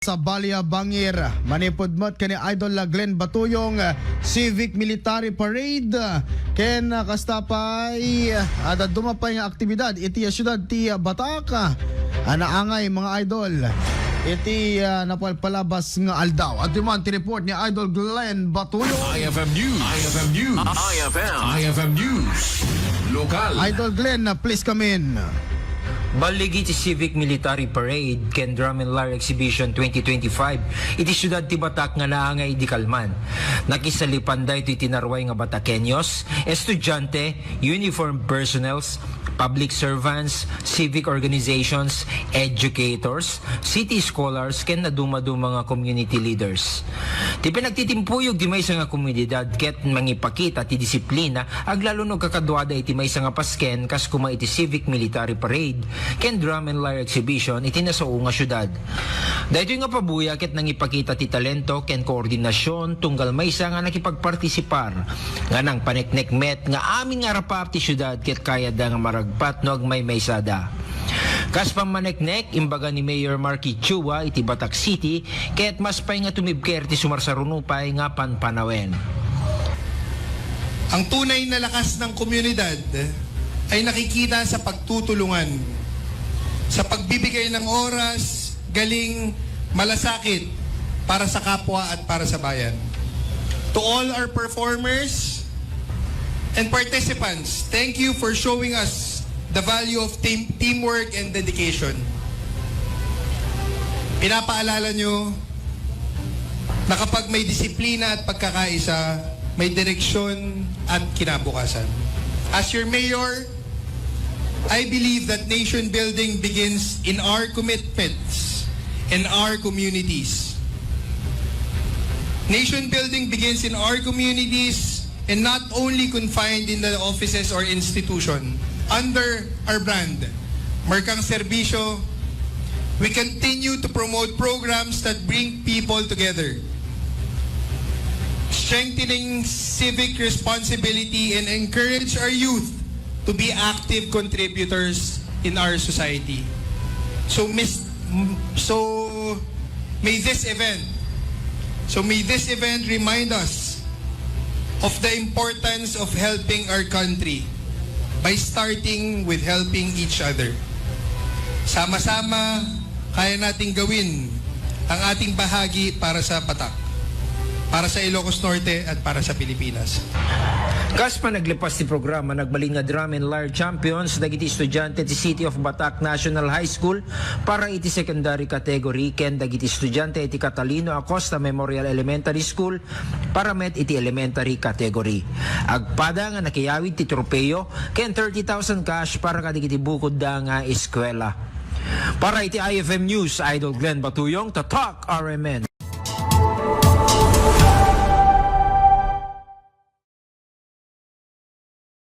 Sa Balya Bangir, manipudmot kani Idol Glenn Batuyong Civic Military Parade ken kastapay ada dumapay nga aktibidad iti syudad ti Batak. Anaangay mga idol iti napalpalabas nga aldaw. At man ti report ni Idol Glenn Batuyong. IFM News. Lokal. Idol Glenn, please come in. Baligi ti Civic Military Parade ken Drum and Lyre Exhibition 2025 iti syudad ti Batak nga naangay di Kalman. Nakisalipan da iti tinarway nga Batakenyos, estudyante, uniformed personnels, public servants, civic organizations, educators, city scholars ken naduma-duma nga community leaders. Ti pinagtitimpuyog di maysa nga komunidad ket mangipakita ti disiplina aglalo no kakadwada iti maysa nga pasken kas kuma iti Civic Military Parade ken Drum and Lyre Exhibition iti nasao nga syudad. Daytoy nga pabuya ket nangipakita ti talento ken koordinasyon tunggal maysa nga nakipagpartisipar nga nang paneknekmet nga amin nga rapap ti syudad ket kaya da nga maragpat no agmay maysada. Kas pamaneknek imbaga ni Mayor Marky Chua iti Batak City ket mas pay nga tumibker ti sumarsarunupay nga panpanawen. Ang tunay na lakas ng komunidad ay nakikita sa pagtutulungan, sa pagbibigay ng oras, galing, malasakit para sa kapwa at para sa bayan. To all our performers and participants, thank you for showing us the value of teamwork and dedication. Pinapaalala nyo na kapag may disiplina at pagkakaisa, may direksyon at kinabukasan. As your mayor, I believe that nation building begins in our commitments in our communities. Nation building begins in our communities and not only confined in the offices or institution. Under our brand, Markang Serbisyo, we continue to promote programs that bring people together, strengthening civic responsibility and encourage our youth to be active contributors in our society. So may this event remind us of the importance of helping our country by starting with helping each other. Sama-sama, kaya nating gawin ang ating bahagi para sa Batak, para sa Ilocos Norte at para sa Pilipinas. Kas pa naglipas ti programa nagbalin nga Drum and Lyre Champions dagiti estudyante ti City of Batak National High School para iti secondary category ken dagiti estudyante iti Catalino Acosta Memorial Elementary School para met iti elementary category. Agpada nga nakiyawid ti tropeo ken 30,000 cash para kadagiti bukod da nga eskwela. Para iti IFM News, Idol Glenn Batuyong, Tatak RMN.